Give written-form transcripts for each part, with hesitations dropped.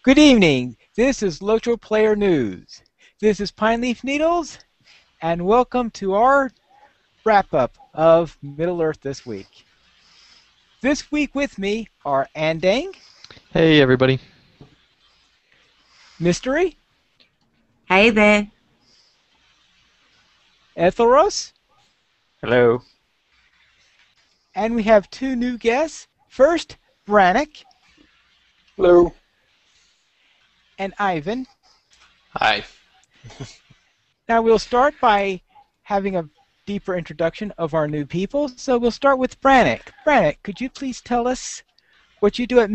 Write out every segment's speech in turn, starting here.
Good evening. This is LOTRO Player News. This is Pine Leaf Needles, and welcome to our wrap-up of Middle-earth this week. This week with me are Andang, Hey, everybody. Mystery, Hey there. Ethelros, Hello. and we have two new guests. First, Brannick Hello. and Ivan. Hi. Now we'll start by having a deeper introduction of our new people. So we'll start with Brannick. Brannick, could you please tell us what you do at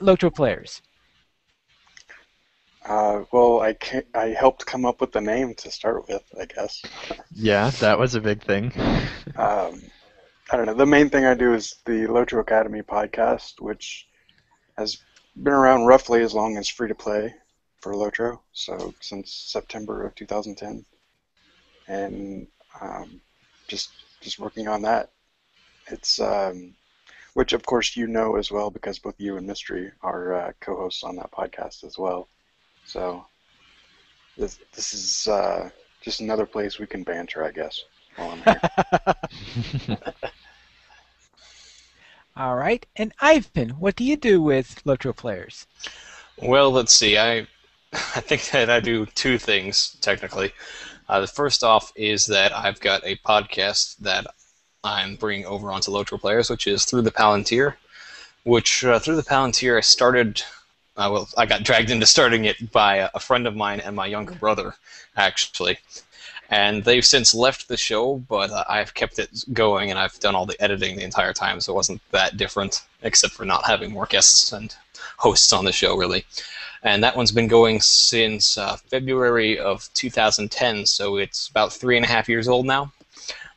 LOTRO Players? Well, I helped come up with the name to start with, I guess. Yeah, that was a big thing. I don't know. The main thing I do is the LOTRO Academy podcast, which has been around roughly as long as free-to-play for LOTRO, so since September of 2010. And just working on that. It's which, of course, you know as well, because both you and Mystery are co-hosts on that podcast as well. So this is just another place we can banter, I guess, while I'm here. All right. And Ivan, what do you do with LOTRO Players? Well, let's see. I think that I do two things, technically. The first off is that I've got a podcast that I'm bringing over onto LOTRO Players, which is Through the Palantir, which Through the Palantir I started... I got dragged into starting it by a friend of mine and my younger brother, actually. And they've since left the show, but I've kept it going, and I've done all the editing the entire time, so it wasn't that different, except for not having more guests and hosts on the show, really. And that one's been going since February of 2010, so it's about 3.5 years old now,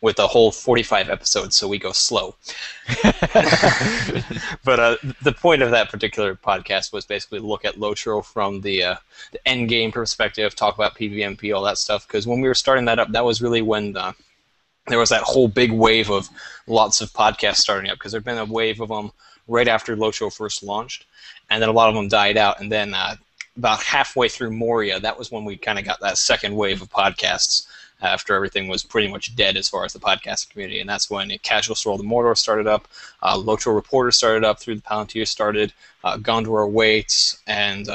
with a whole 45 episodes, so we go slow. But the point of that particular podcast was basically look at LOTRO from the end game perspective, talk about PvMP, all that stuff, because when we were starting that up, that was really when there was that whole big wave of lots of podcasts starting up, because there had been a wave of them right after LOTRO first launched, and then a lot of them died out, and then about halfway through Moria, that was when we kind of got that second wave of podcasts, after everything was pretty much dead as far as the podcast community, and that's when Casual Stroll to Mordor started up, LOTRO Reporter started up, Through the Palantir started, Gondor Awaits, and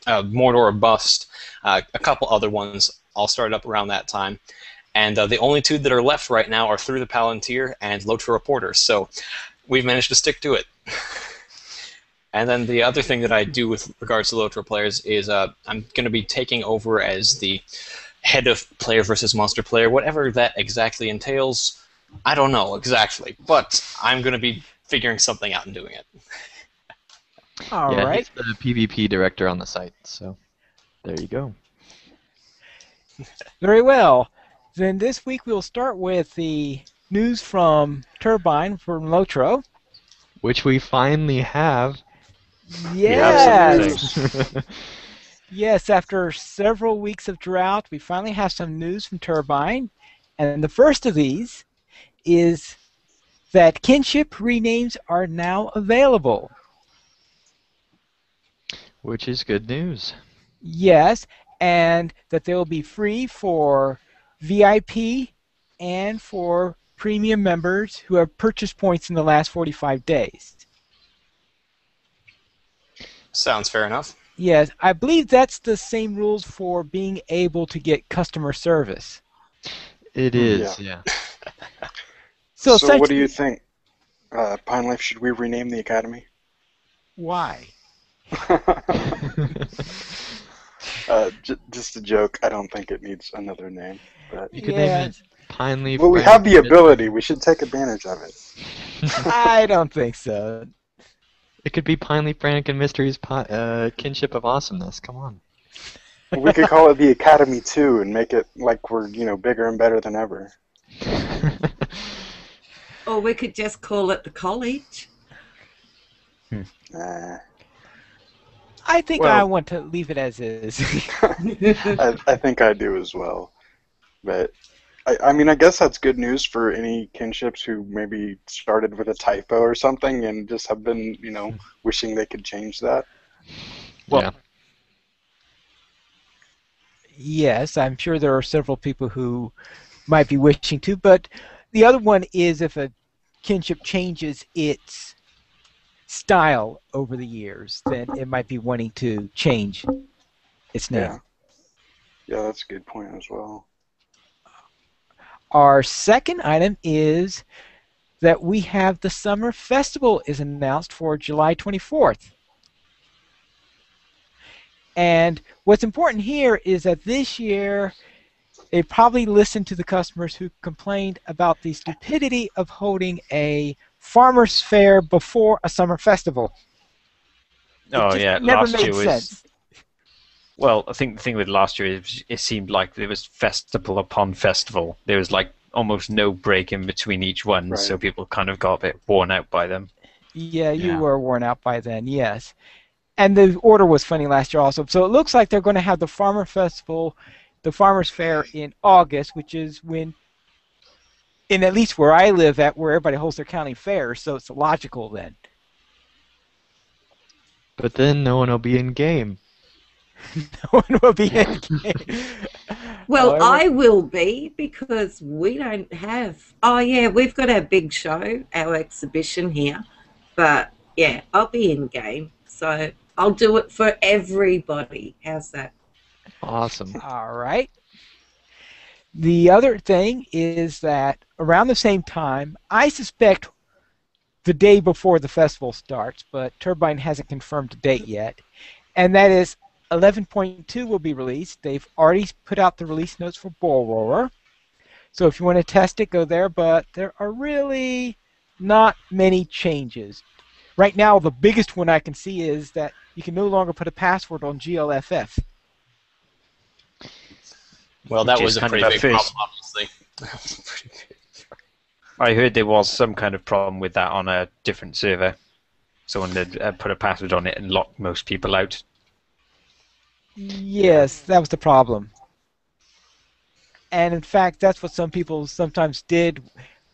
Mordor Bust, a couple other ones all started up around that time, and the only two that are left right now are Through the Palantir and LOTRO Reporter, so we've managed to stick to it. And then the other thing that I do with regards to LOTRO Players is I'm going to be taking over as the head of Player versus Monster Player, whatever that exactly entails. I don't know exactly, but I'm going to be figuring something out and doing it. All right. He's the PvP director on the site, so there you go. Very well. Then this week we'll start with the news from Turbine from LOTRO. Which we finally have. Yes. Yes, after several weeks of drought, we finally have some news from Turbine. And the first of these is that kinship renames are now available. Which is good news. Yes, and that they will be free for VIP and for premium members who have purchased points in the last 45 days. Sounds fair enough. Yes, I believe that's the same rules for being able to get customer service. It is, yeah. So what do you think? Pine Leaf, should we rename the Academy? Why? Just a joke. I don't think it needs another name. But You could name it Pine Leaf. well, we have the ability. We should take advantage of it. I don't think so. It could be Pine Leaf, Brannick, and Mystery's Kinship of Awesomeness. Come on. We could call it the Academy 2 and make it like we're, bigger and better than ever. Or we could just call it the college. Nah. I think I want to leave it as is. I think I do as well. But I mean, I guess that's good news for any kinships who maybe started with a typo or something and just have been, wishing they could change that. Well, yeah. yes, I'm sure there are several people who might be wishing to, but the other one is if a kinship changes its style over the years, then it might be wanting to change its name. Yeah. Yeah, that's a good point as well. Our second item is that we have the Summer Festival is announced for July 24th. And what's important here is that this year they probably listened to the customers who complained about the stupidity of holding a farmer's fair before a summer festival. Oh It just yeah, never last year made was. sense. Well, I think the thing with last year is it seemed like there was festival upon festival. There was like almost no break in between each one, Right. so people kind of got a bit worn out by them. Yeah, you Yeah. were worn out by then, yes. And the order was funny last year also. So it looks like they're going to have the Farmer Festival, the Farmer's Fair in August, which is when, in at least where I live at, where everybody holds their county fairs, so it's logical then. But then no one will be in game. No one will be in game. Well, However, I will be because we don't have. Oh, yeah, we've got our big show, our exhibition here. But, yeah, I'll be in game. So I'll do it for everybody. How's that? Awesome. All right. The other thing is that around the same time, I suspect the day before the festival starts, but Turbine hasn't confirmed a date yet, and that is 11.2 will be released. They've already put out the release notes for Bull Roarer, so if you want to test it, go there, but there are really not many changes. Right now, the biggest one I can see is that you can no longer put a password on GLFF. Well, that Which was is a kind pretty of a big first. problem, obviously. That was pretty big. I heard there was some kind of problem with that on a different server. Someone had put a password on it and locked most people out. Yes, that was the problem. And in fact, that's what some people sometimes did.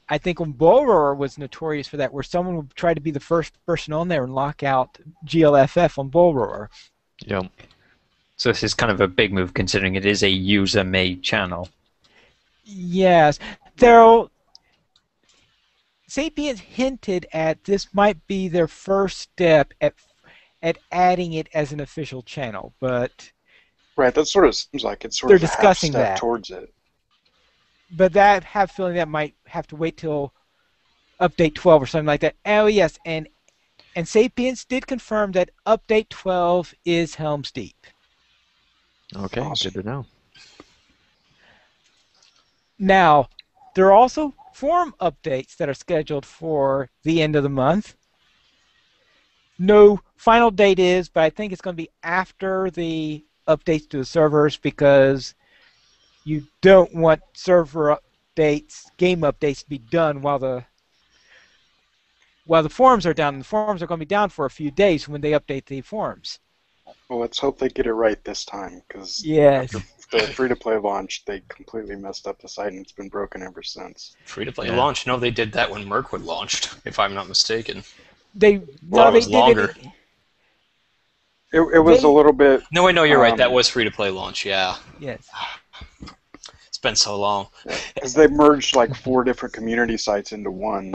I think when Bull Roarer was notorious for that, where someone would try to be the first person on there and lock out GLFF on Bull Roarer. Yep. So this is kind of a big move considering it is a user-made channel. Yes, there. Sapiens hinted at this might be their first step at adding it as an official channel, but Right, that sort of seems like it's sort They're of a half discussing step that. towards it. I have a feeling that might have to wait till update 12 or something like that. Oh yes, and Sapiens did confirm that update 12 is Helm's Deep. Okay, Awesome. good to know. Now, there are also forum updates that are scheduled for the end of the month. No final date is, but I think it's going to be after the updates to the servers because you don't want server updates, game updates to be done while the forums are down. And the forums are going to be down for a few days when they update the forums. Well, let's hope they get it right this time, because Yes. after the free-to-play launch, they completely messed up the site, and it's been broken ever since. Free-to-play Yeah. launch. No, they did that when Mirkwood launched, if I'm not mistaken. They Well, it they was did longer. It was They- a little bit... No, wait, no, you're right. That Um, was free-to-play launch, yeah. Yes. It's been so long. Because they merged like 4 different community sites into one,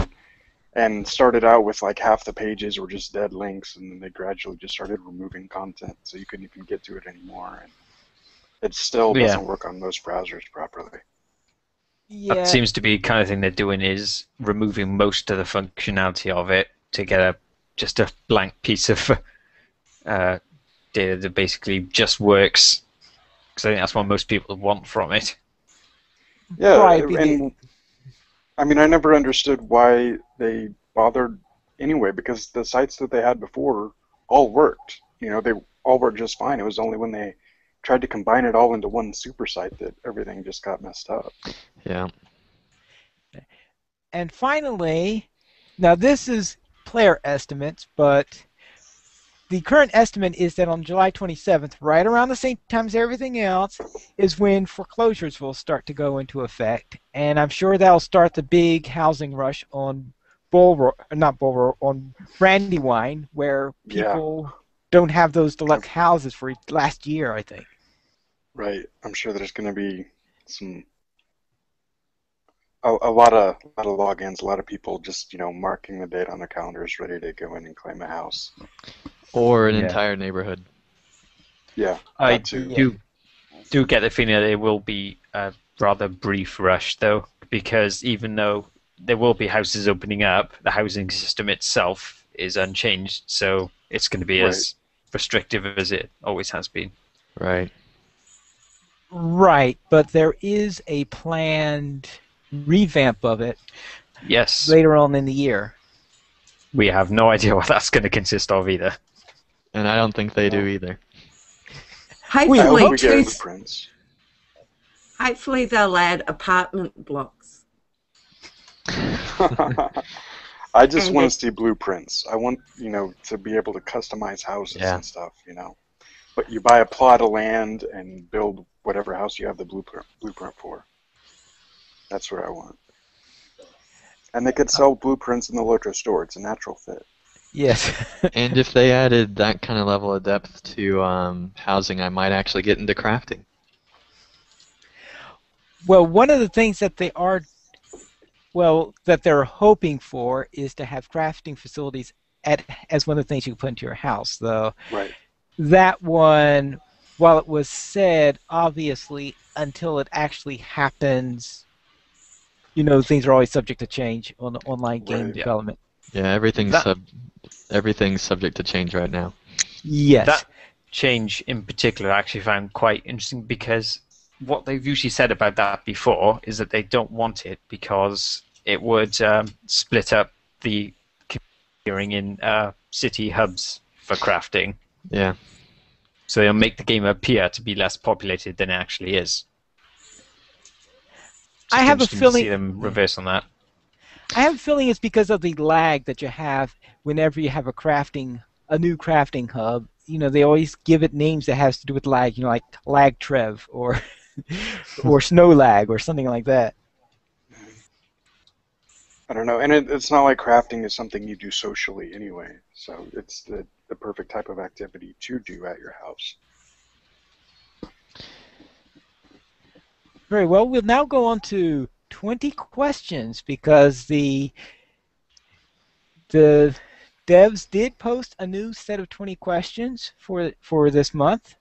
and started out with like half the pages were just dead links, and then they gradually just started removing content, so you couldn't even get to it anymore. And it still Yeah. doesn't work on most browsers properly. Yeah. That seems to be kind of thing they're doing is removing most of the functionality of it to get just a blank piece of data that basically just works. Because I think that's what most people want from it. Yeah, Right, and I mean, I never understood why they bothered anyway, because the sites that they had before all worked. You know, they all worked just fine. It was only when they tried to combine it all into one super site that everything just got messed up. Yeah. And finally, now this is player estimates, but the current estimate is that on July 27th, right around the same time as everything else, is when foreclosures will start to go into effect, and I'm sure that'll start the big housing rush on on Brandywine, where Yeah. people don't have those deluxe houses for last year, I think. Right. I'm sure there's going to be a lot of logins, a lot of people just marking the date on their calendars, ready to go in and claim a house. Or an Yeah. entire neighborhood. Yeah, I that too. do get the feeling that it will be a rather brief rush, though, because even though there will be houses opening up, the housing system itself is unchanged, so it's going to be as restrictive as it always has been. Right. Right, but there is a planned revamp of it Yes, later on in the year. we have no idea what that's going to consist of either. And I don't think they do either. I Hopefully, hope we get blueprints. hopefully they'll add apartment blocks. I just And want it- to see blueprints. I want, to be able to customize houses Yeah. and stuff, But you buy a plot of land and build whatever house you have the blueprint for. That's what I want. And they could sell blueprints in the LOTRO store. It's a natural fit. Yes. And if they added that kind of level of depth to housing, I might actually get into crafting. Well, one of the things that that they're hoping for is to have crafting facilities as one of the things you can put into your house, though. Right. That one, while it was said, obviously, until it actually happens, things are always subject to change on the online game Right. development. Yeah, everything's subject to change right now. Yes. That change in particular I actually found quite interesting, because what they've usually said about that before is that they don't want it because it would split up the computing in city hubs for crafting. Yeah. So they'll make the game appear to be less populated than it actually is. I have a interesting to feeling- see them reverse on that. I have a feeling it's because of the lag that you have whenever you have a new crafting hub. They always give it names that has to do with lag, like lag trev or or snow lag or something like that. I don't know. And it's not like crafting is something you do socially anyway. So it's the perfect type of activity to do at your house. Very well. We'll now go on to 20 questions because the devs did post a new set of 20 questions for this month.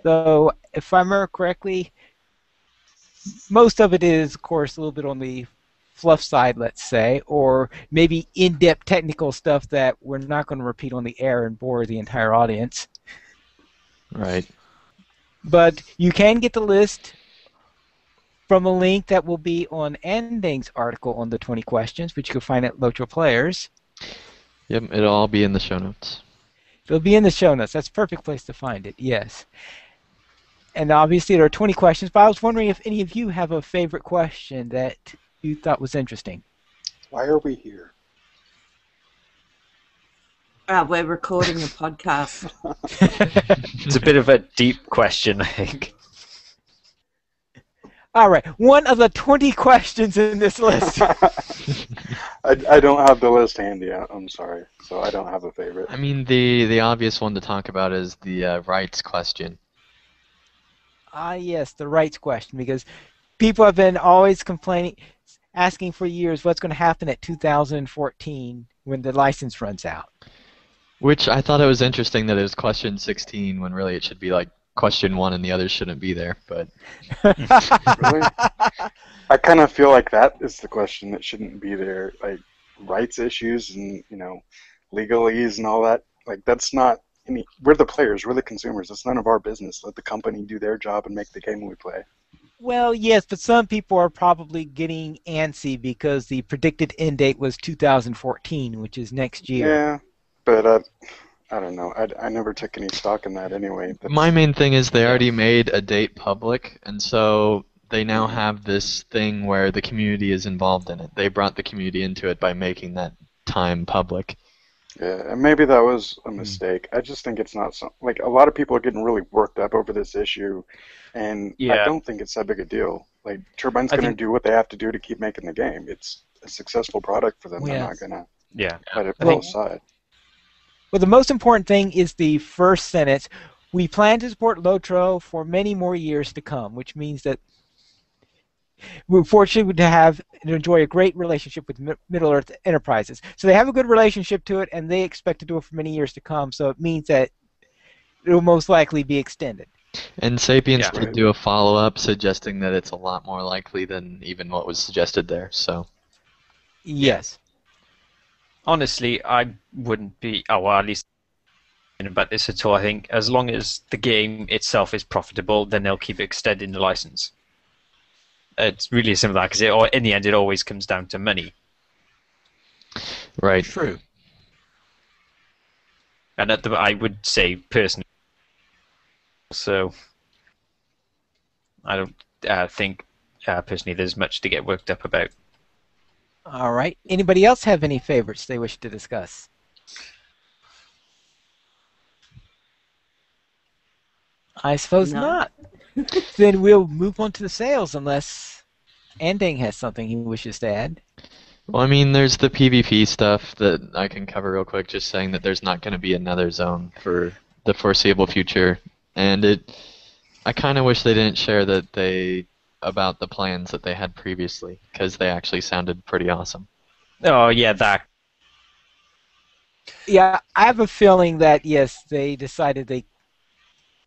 Though, if I remember correctly, most of it is, of course, a little bit on the fluff side, let's say, or maybe in-depth technical stuff that we're not going to repeat on the air and bore the entire audience. Right. But you can get the list from a link that will be on Ending's article on the 20 questions, which you can find at LOTRO Players. Yep, it'll all be in the show notes. It'll be in the show notes. That's a perfect place to find it, yes. And obviously there are 20 questions, but I was wondering if any of you have a favorite question that you thought was interesting. Why are we here? We're recording a podcast. It's a bit of a deep question, I think. All right, one of the 20 questions in this list. I don't have the list handy. I'm sorry. So I don't have a favorite. I mean, the obvious one to talk about is the rights question. Yes, the rights question, because people have been always asking for years what's going to happen at 2014 when the license runs out. Which I thought it was interesting that it was question 16 when really it should be like question 1 and the others shouldn't be there. But Really? I kind of feel like that is the question that shouldn't be there. Like rights issues and legalese and all that. Like that's not any. We're the players. We're the consumers. It's none of our business. Let the company do their job and make the game we play. Well, yes, but some people are probably getting antsy because the predicted end date was 2014, which is next year. Yeah, but I don't know. I never took any stock in that anyway. my main thing is they already made a date public, and so they now have this thing where the community is involved in it. They brought the community into it by making that time public. Yeah, and maybe that was a mistake. I just think it's not like a lot of people are getting really worked up over this issue, and I Yeah, don't think it's that big a deal. Like Turbine's I going to think do what they have to do to keep making the game. It's a successful product for them. They're Yeah. not going to yeah. let it I fall think aside. Well, the most important thing is the first sentence. We plan to support LOTRO for many more years to come, which means that we're fortunate to have and enjoy a great relationship with Middle Earth Enterprises. So they have a good relationship to it, and they expect to do it for many years to come. So it means that it will most likely be extended. And Sapiens Yeah. did do a follow-up suggesting that it's a lot more likely than even what was suggested there. So Yes. honestly, I wouldn't be. Oh, well, at least about this at all. I think as long as the game itself is profitable, then they'll keep extending the license. It's really simple that because in the end, it always comes down to money. right. True. And I would say personally, so I don't think personally there's much to get worked up about. All right. Anybody else have any favorites they wish to discuss? I suppose No. not. Then we'll move on to the sales unless Andang has something he wishes to add. Well, I mean, there's the PvP stuff that I can cover real quick, just saying that there's not going to be another zone for the foreseeable future. And I kind of wish they didn't share about the plans that they had previously, because they actually sounded pretty awesome. Oh yeah, that. Yeah, I have a feeling that yes, they decided they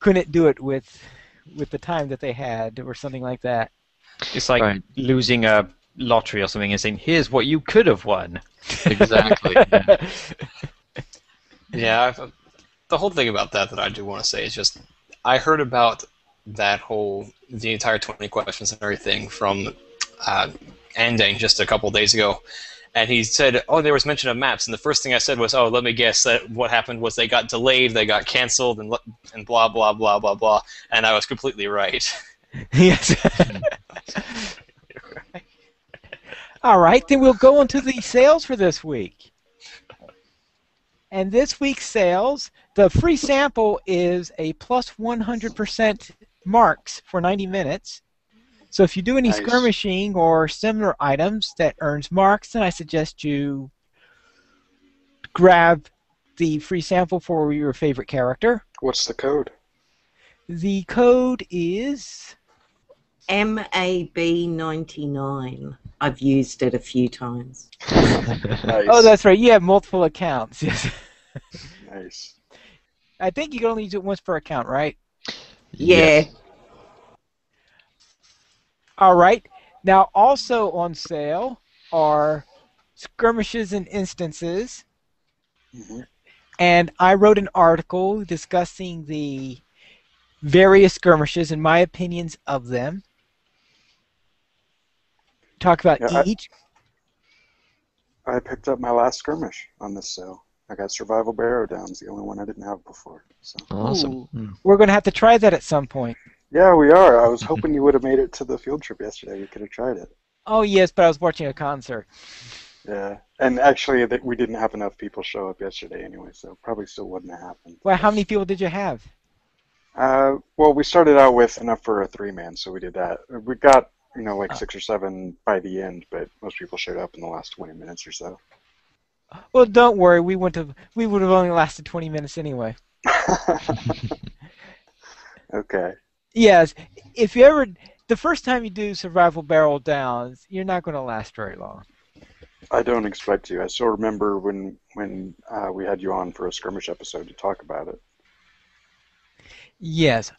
couldn't do it with the time that they had or something like that. It's like Right. losing a lottery or something and saying, "Here's what you could have won." Exactly. Yeah. Yeah, the whole thing about that I do want to say is just I heard about the entire 20 questions and everything from Andang just a couple days ago, and he said, "Oh, there was mention of maps," and the first thing I said was, "Oh, let me guess that what happened was they got delayed, they got canceled, and blah blah blah blah blah," and I was completely right. Yes. All right, then we'll go on to the sales for this week. And this week's sales, the free sample is a plus 100% marks for 90 minutes. So if you do any Nice. skirmishing or similar items that earns marks, then I suggest you grab the free sample for your favorite character. What's the code? The code is... MAB99. I've used it a few times. Nice. Oh, that's right. You have multiple accounts. Yes. Nice. I think you can only use it once per account, right? Yeah. Yes. All right. Now, also on sale are skirmishes and instances. hmm And I wrote an article discussing the various skirmishes and my opinions of them. Talk about Yeah, each. I picked up my last skirmish on this sale. I got Survival Barrow Down. It's the only one I didn't have before. So. Awesome. Ooh. Hmm. We're going to have to try that at some point. Yeah, we are. I was hoping you would have made it to the field trip yesterday. We could have tried it. Oh, yes, but I was watching a concert. Yeah, and actually, we didn't have enough people show up yesterday anyway, so probably still wouldn't have happened. Well, how many people did you have? Well, we started out with enough for a 3-man, so we did that. We got, like 6 or 7 by the end, but most people showed up in the last 20 minutes or so. Well, don't worry. We would have only lasted 20 minutes anyway. Okay. Yes, if you ever, the first time you do Survival Barrel Downs, you're not going to last very long. I don't expect to. I still remember when we had you on for a skirmish episode to talk about it. Yes,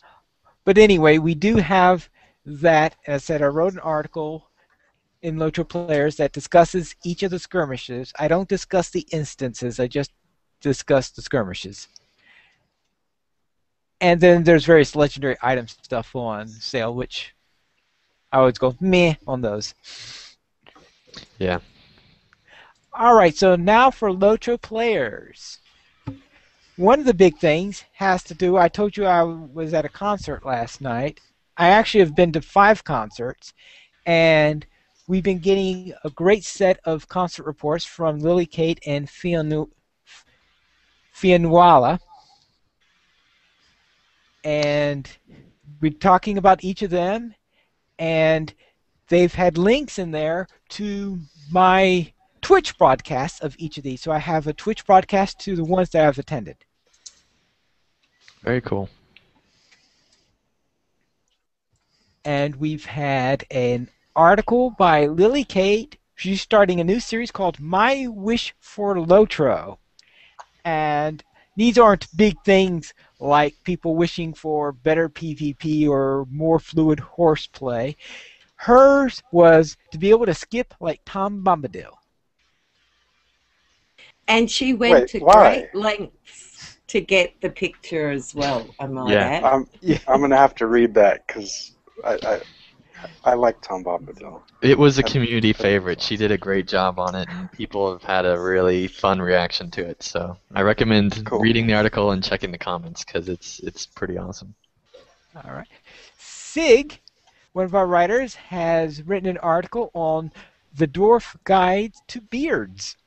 but anyway, we do have that. As I said, I wrote an article in LOTRO Players that discusses each of the skirmishes. I don't discuss the instances. I just discuss the skirmishes. And then there's various legendary item stuff on sale, which I always go meh on those. Yeah. All right, so now for LOTRO Players. One of the big things has to do, I told you I was at a concert last night. I actually have been to 5 concerts, and we've been getting a great set of concert reports from Lily Kate and Fianwala, and we're talking about each of them, and they've had links in there to my Twitch broadcasts of each of these. So I have a Twitch broadcast to the ones that I've attended. Very cool. And we've had an article by Lily Kate. She's starting a new series called My Wish for LOTRO. And these aren't big things like people wishing for better PvP or more fluid horseplay. Hers was to be able to skip like Tom Bombadil. And she went Wait, to why? great lengths to get the picture as well, I might Yeah. add. I'm gonna have to read that because I like Tom Bombadil. It was a community favorite. She did a great job on it, and people have had a really fun reaction to it. So I recommend Cool. reading the article and checking the comments because it's pretty awesome. All right. Sig, one of our writers, has written an article on the Dwarf Guide to Beards.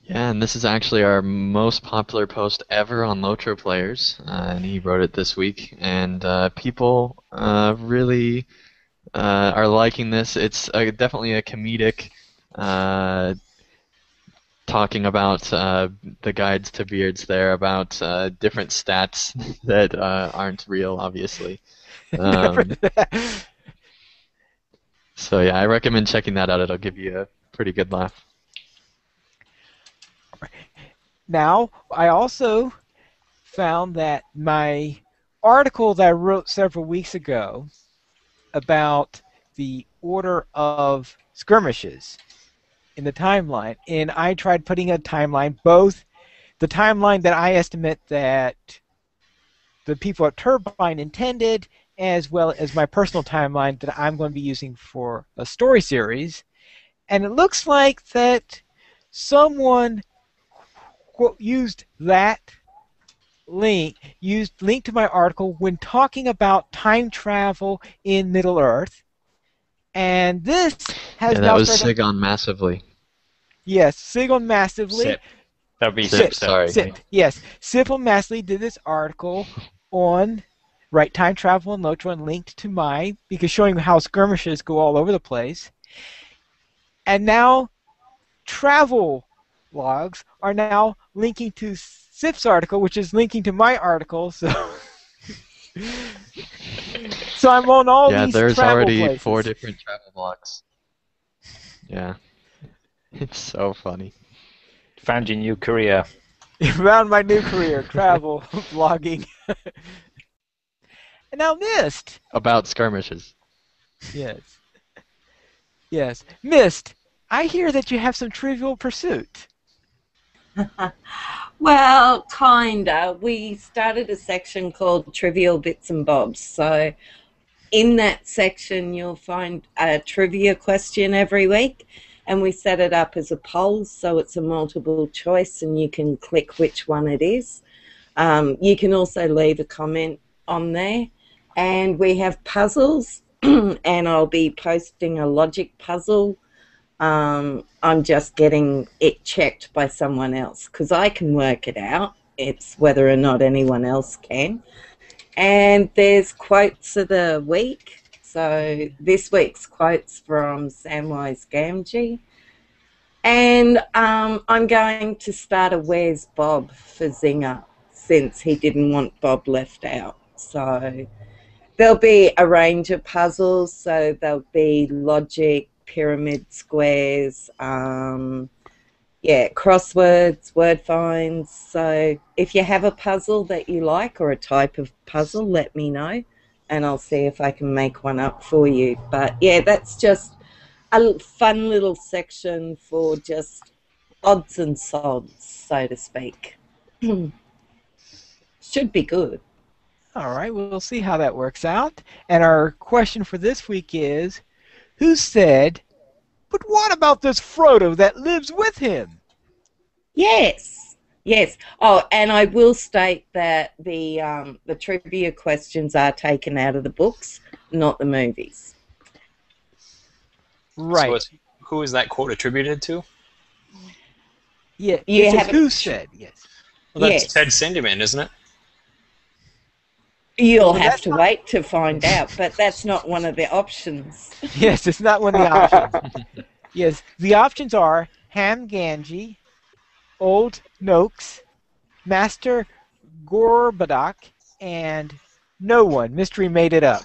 Yeah, and this is actually our most popular post ever on LOTRO Players, and he wrote it this week, and people really are liking this. It's definitely a comedic talking about the guides to beards there, about different stats that aren't real, obviously. So yeah, I recommend checking that out. It'll give you a pretty good laugh. Now, I also found that my article that I wrote several weeks ago about the order of skirmishes in the timeline, and I tried putting a timeline, both the timeline that I estimate that the people at Turbine intended, as well as my personal timeline that I'm going to be using for a story series. And it looks like that someone used that link to my article when talking about time travel in Middle Earth, and this has Yeah, now that was started. Sigon massively. Yes, Sigon massively. Sip. That'd be Sip, Sip. sorry. Sip. Yes, Sip massively did this article on time travel and LOTRO and linked to mine because showing how skirmishes go all over the place, and now travel logs are now linking to Sip's article, which is linking to my article. So, so I'm on all Yeah, these there's travel already places. 4 different travel blogs. Yeah. It's so funny. Found your new career. Around my new career, travel blogging. And now Mist. About skirmishes. Yes. Yes, Mist. I hear that you have some Trivial Pursuit. Well, kinda. We started a section called Trivial Bits and Bobs. So in that section, you'll find a trivia question every week. And we set it up as a poll, so it's a multiple choice, and you can click which one it is. You can also leave a comment on there. And we have puzzles, and I'll be posting a logic puzzle. I'm just getting it checked by someone else because I can work it out. It's whether or not anyone else can. And there's quotes of the week. So this week's quote's from Samwise Gamgee. And I'm going to start a Where's Bob for Zinger since he didn't want Bob left out. So there'll be a range of puzzles. So there'll be logic, pyramid squares, crosswords, word finds. So if you have a puzzle that you like or a type of puzzle, let me know and I'll see if I can make one up for you. But yeah, that's just a fun little section for just odds and sods, so to speak. Should be good. All right, we'll see how that works out. And our question for this week is, who said, "But what about this Frodo that lives with him?" Yes. Yes. Oh, and I will state that the trivia questions are taken out of the books, not the movies. Right. So who is that quote attributed to? Yeah, You it says haven't- who said, yes. Well, that's Yes. Ted Sandyman, isn't it? You'll Well, have that's to not- wait to find out, but that's not one of the options. Yes, it's not one of the options. Yes, the options are Ham Ganji, Old Noakes, Master Gorbadak, and no one. Mystery made it up.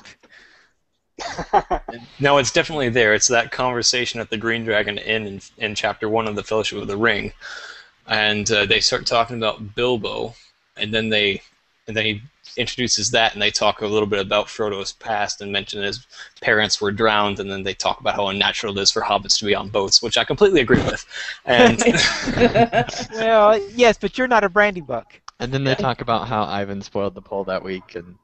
No, it's definitely there. It's that conversation at the Green Dragon Inn in Chapter 1 of the Fellowship of the Ring. And they start talking about Bilbo, and then he introduces that, and they talk a little bit about Frodo's past and mention his parents were drowned, and then they talk about how unnatural it is for hobbits to be on boats, which I completely agree with. And Well, yes, but you're not a brandy buck. And then they talk about how Ivan spoiled the poll that week, and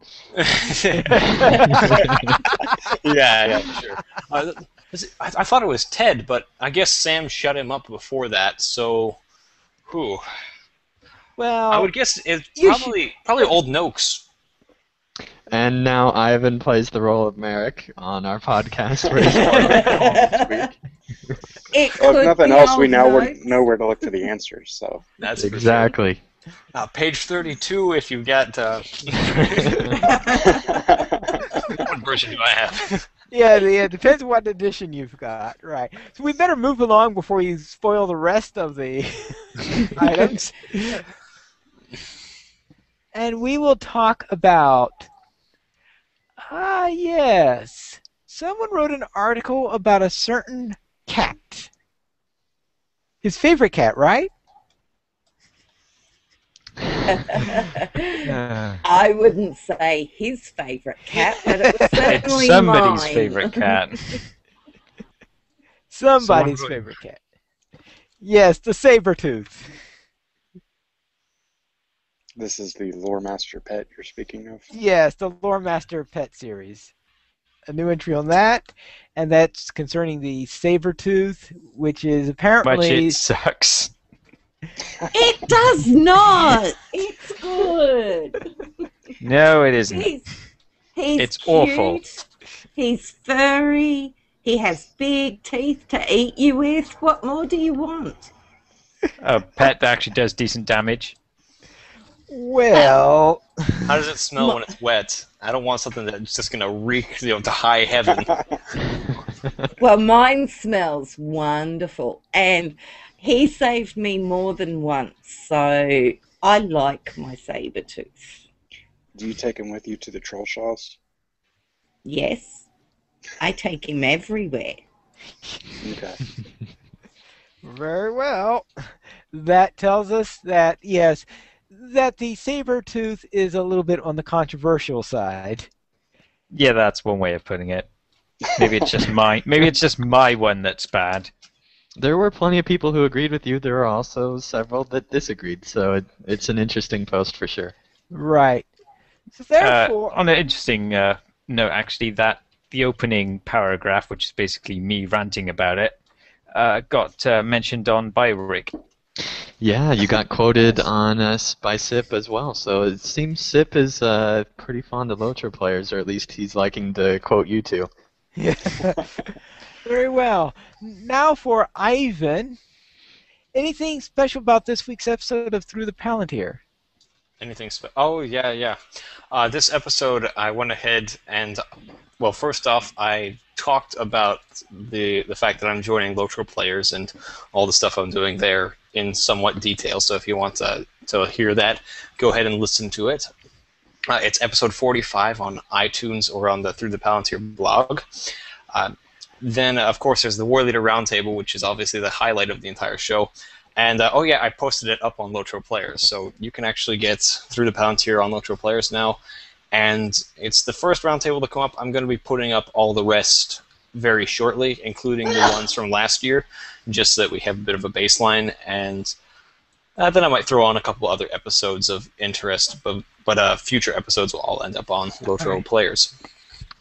yeah, sure. I thought it was Ted, but I guess Sam shut him up before that. So, who? Well, I would guess it's you probably Old Noakes. and now Ivan plays the role of Merrick on our podcast for his spoiled the poll this week. It Well, could if nothing be else, we Old now Noakes. know where to look for the answers. So That's for sure. Exactly. Page 32. If you've got what version do I have? yeah, it depends on what edition you've got. Right. So we better move along before you spoil the rest of the items. And we will talk about... yes. Someone wrote an article about a certain cat. His favorite cat, right? I wouldn't say his favourite cat, but it was certainly It's somebody's mine. favorite cat. Somebody's Someone- favorite cat. Yes, the saber-tooth. this is the Lore Master pet you're speaking of. Yes, the Lore Master Pet series. A new entry on that, and that's concerning the saber-tooth, which is Much apparently... it sucks. It does not. It's good. No, it isn't. He's It's cute. awful. He's furry. He has big teeth to eat you with. What more do you want? A pet that actually does decent damage. Well... How does it smell when it's wet? I don't want something that's just gonna reek, to high heaven. Well, mine smells wonderful, and he saved me more than once, so I like my saber-tooth. Do you take him with you to the troll shows? Yes, I take him everywhere. Okay. Very well. That tells us that, yes, that the saber-tooth is a little bit on the controversial side. Yeah, that's one way of putting it. Maybe it's just my. Maybe it's just my one that's bad. There were plenty of people who agreed with you. There were also several that disagreed. So it's an interesting post for sure. Right. So therefore... On an interesting note, actually, that the opening paragraph, which is basically me ranting about it, got mentioned on BioRig. Yeah, you got quoted on by Sip as well. So it seems Sip is pretty fond of LOTRO players, or at least he's liking to quote you two. Yeah. Very well. Now for Ivan. Anything special about this week's episode of Through the Palantir? Anything Oh, yeah. This episode, I went ahead and, well, first off, I talked about the fact that I'm joining LOTRO players and all the stuff I'm doing there in somewhat detail. So if you want to hear that, go ahead and listen to it. It's episode 45 on iTunes or on the Through the Palantir blog. Then, of course, there's the War Leader Roundtable, which is obviously the highlight of the entire show. And, I posted it up on LOTRO Players, so you can actually get Through the Palantir on LOTRO Players now. And it's the first roundtable to come up. I'm going to be putting up all the rest very shortly, including the ones from last year, just so that we have a bit of a baseline. And then I might throw on a couple other episodes of interest, but future episodes will all end up on LOTRO Players.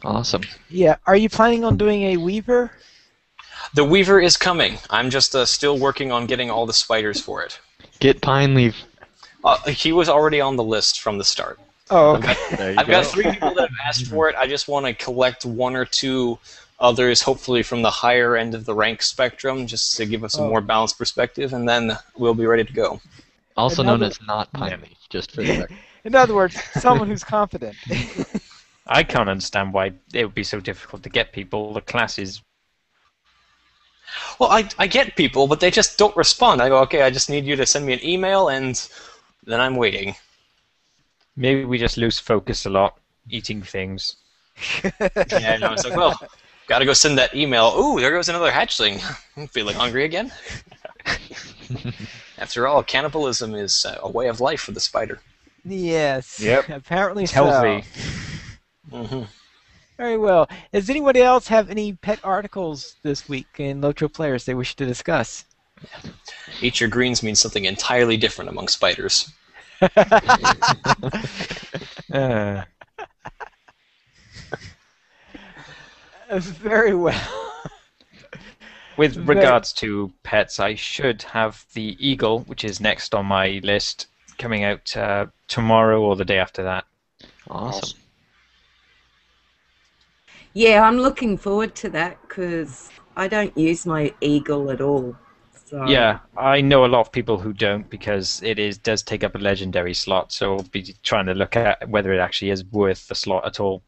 Awesome. Yeah. Are you planning on doing a Weaver? The Weaver is coming. I'm just still working on getting all the spiders for it. Get Pine Leaf. He was already on the list from the start. Oh, okay. There you I've go. got 3 people that have asked for it. I just want to collect 1 or 2 others hopefully from the higher end of the rank spectrum, just to give us a more balanced perspective, and then we'll be ready to go. Also known Another- as not Pine Leaf, just for the record. In other words, someone who's confident. I can't understand why it would be so difficult to get people. The class is. Well, I get people, but they just don't respond. I go, okay, I just need you to send me an email, and then I'm waiting. Maybe we just lose focus a lot, eating things. Yeah, and I was like, well, gotta go send that email. Ooh, there goes another hatchling. I'm feeling hungry again. After all, cannibalism is a way of life for the spider. Yes. Yep. Apparently It's so. healthy. Hmm. Very well. Does anybody else have any pet articles this week in LOTRO Players they wish to discuss? Eat your greens means something entirely different among spiders. Very well. With Very- regards to pets, I should have the eagle, which is next on my list, coming out tomorrow or the day after that. Awesome. Yeah, I'm looking forward to that because I don't use my eagle at all. So Yeah, I know a lot of people who don't because does take up a legendary slot, so I'll be trying to look at whether it actually is worth the slot at all.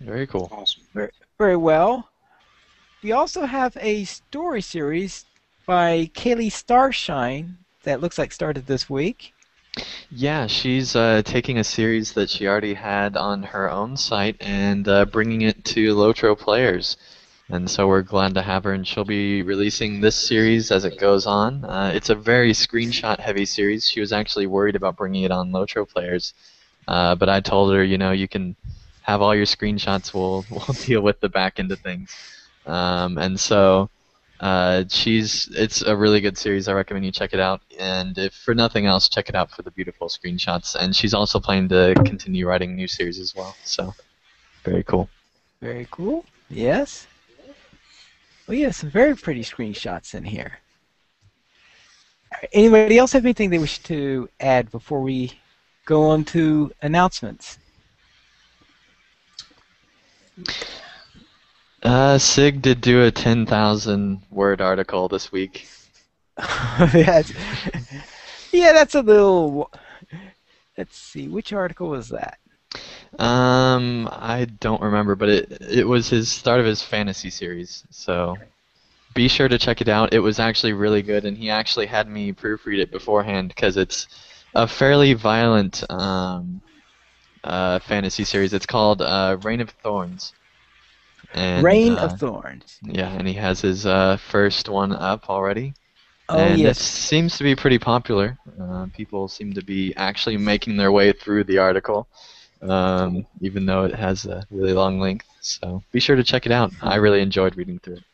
Very cool. Awesome. Very well. We also have a story series by Kaylee Starshine that looks like started this week. Yeah, she's taking a series that she already had on her own site and bringing it to LOTRO players. And so we're glad to have her, and she'll be releasing this series as it goes on. It's a very screenshot-heavy series. She was actually worried about bringing it on LOTRO players, but I told her, you can have all your screenshots. We'll deal with the back end of things. And so it's a really good series. I recommend you check it out. And if for nothing else, check it out for the beautiful screenshots. And she's also planning to continue writing new series as well. So very cool. Very cool. Yes. Well, yeah, some very pretty screenshots in here. All right, anybody else have anything they wish to add before we go on to announcements? Sig did do a 10,000 word article this week. That's, yeah, that's a little. Let's see, which article was that? I don't remember, but it was his start of his fantasy series. So be sure to check it out. It was actually really good, and he actually had me proofread it beforehand because it's a fairly violent fantasy series. It's called Reign of Thorns. And, Reign of Thorns. Yeah, and he has his first one up already. Oh, And yes. it seems to be pretty popular. People seem to be actually making their way through the article, even though it has a really long length. So be sure to check it out. I really enjoyed reading through it.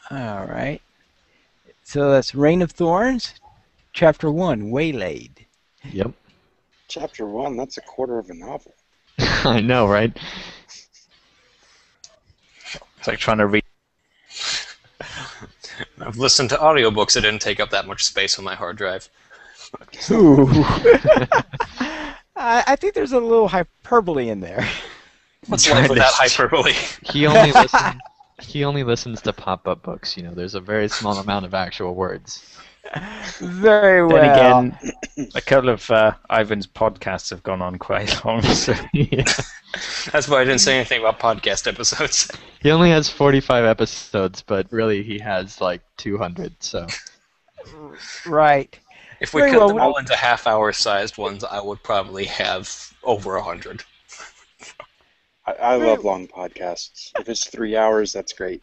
All right. So that's Reign of Thorns, Chapter 1, Waylaid. Yep. Chapter 1, that's a quarter of a novel. I know, right? It's like trying to read. I've listened to audiobooks that didn't take up that much space on my hard drive. Ooh. I think there's a little hyperbole in there. What's life without hyperbole? He only listens to pop-up books. There's a very small amount of actual words. Very well. Then again, a couple of Ivan's podcasts have gone on quite long. So. Yeah. That's why I didn't say anything about podcast episodes. He only has 45 episodes, but really he has like 200. So Right. If we Very cut well, them all into half-hour sized ones, I would probably have over 100. I love long podcasts. If it's 3 hours, that's great.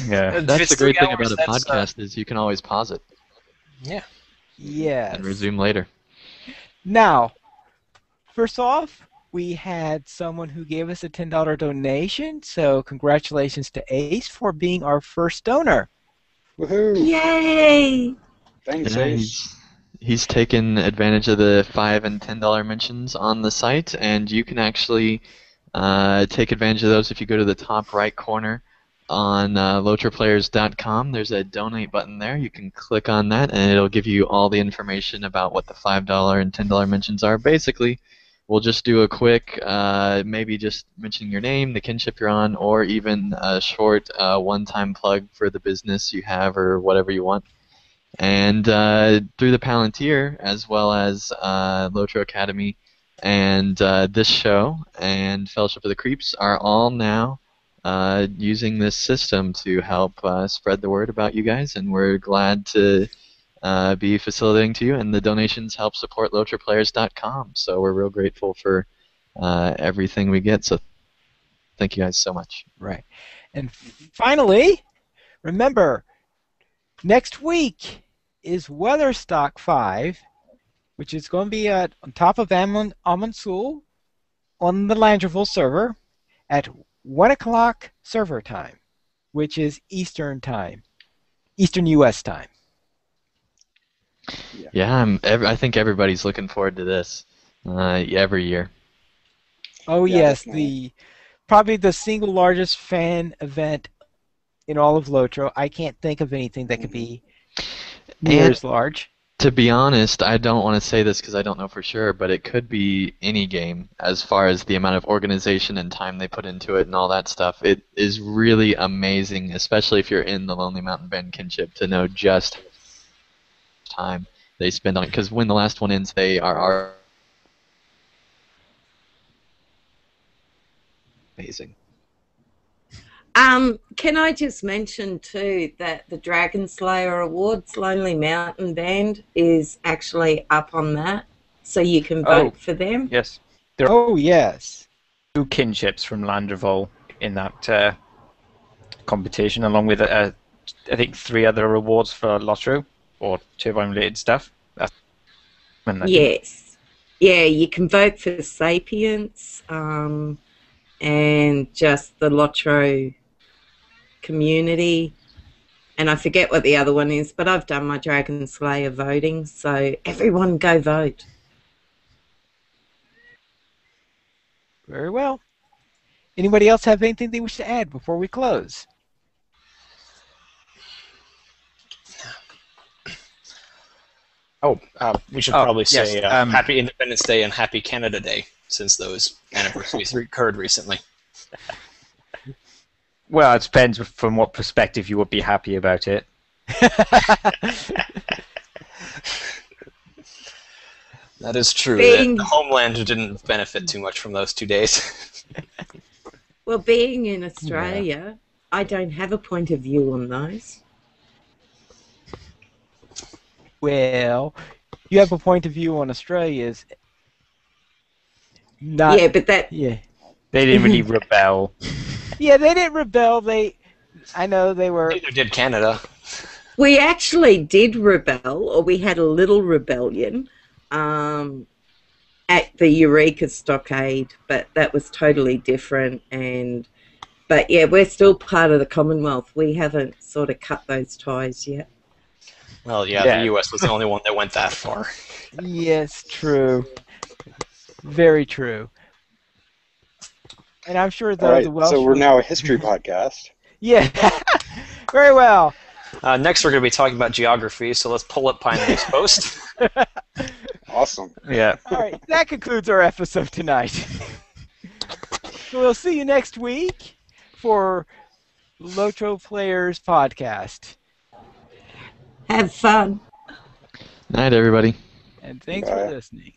Yeah. If that's it's the great 3 thing about hours, a that's, podcast is you can always pause it Yeah. Yes. and resume later. Now, first off, we had someone who gave us a $10 donation, so congratulations to Ace for being our first donor. Woohoo! Yay! Thanks, Yeah, Ace. he's taken advantage of the $5 and $10 mentions on the site, and you can actually take advantage of those if you go to the top right corner on LOTROplayers.com. There's a donate button there. You can click on that, and it'll give you all the information about what the $5 and $10 mentions are. Basically, we'll just do a quick, maybe just mentioning your name, the kinship you're on, or even a short one-time plug for the business you have or whatever you want. And through the Palantir, as well as LOTRO Academy, and this show and Fellowship of the Creeps are all now using this system to help spread the word about you guys, and we're glad to be facilitating to you, and the donations help support LOTROplayers.com, so we're real grateful for everything we get, so thank you guys so much. Right. And finally, remember, next week is Weatherstock 5, which is going to be on top of Amonsul on the Langerville server at 1 o'clock server time, which is Eastern time, Eastern U.S. time. Yeah, I think everybody's looking forward to this every year. Oh Yeah, yes, definitely. probably the single largest fan event in all of LOTRO. I can't think of anything that could be near And as large. to be honest, I don't want to say this because I don't know for sure, but it could be any game as far as the amount of organization and time they put into it and all that stuff. It is really amazing, especially if you're in the Lonely Mountain Band kinship, to know just how much time they spend on it. Because when the last one ends, they are amazing. Can I just mention too that the Dragon Slayer Awards Lonely Mountain Band is actually up on that, so you can vote for them. Yes. There are Oh yes. 2 kinships from Landrevol in that competition, along with I think 3 other awards for LOTRO or turbine-related stuff. Yes. Yeah, you can vote for Sapiens and just the LOTRO community. And I forget what the other one is, but I've done my Dragon Slayer voting, so everyone go vote. Very well. Anybody else have anything they wish to add before we close? We should Oh, probably yes, say Happy Independence Day and Happy Canada Day, since those anniversaries occurred recently. Well, it depends from what perspective you would be happy about it. That is true. Being- The homeland didn't benefit too much from those 2 days. Well, being in Australia, I don't have a point of view on those. Well, you have a point of view on Australia's. Not. Yeah, but that Yeah. They didn't really rebel. Yeah, they didn't rebel. I know they were. Neither did Canada. we actually did rebel, or we had a little rebellion at the Eureka Stockade, but that was totally different. But yeah, we're still part of the Commonwealth. We haven't sort of cut those ties yet. Well, yeah, Yeah. the U.S. was the only one that went that far. Yes, true. Very true. And I'm sure the All right, Welsh. so we're now a history podcast. Yeah. Very well. Next, we're going to be talking about geography, so let's pull up Pine Leaf's post. Awesome. Yeah. All right, that concludes our episode tonight. So we'll see you next week for LOTRO Players Podcast. Have fun. Night, everybody. And thanks Bye. for listening.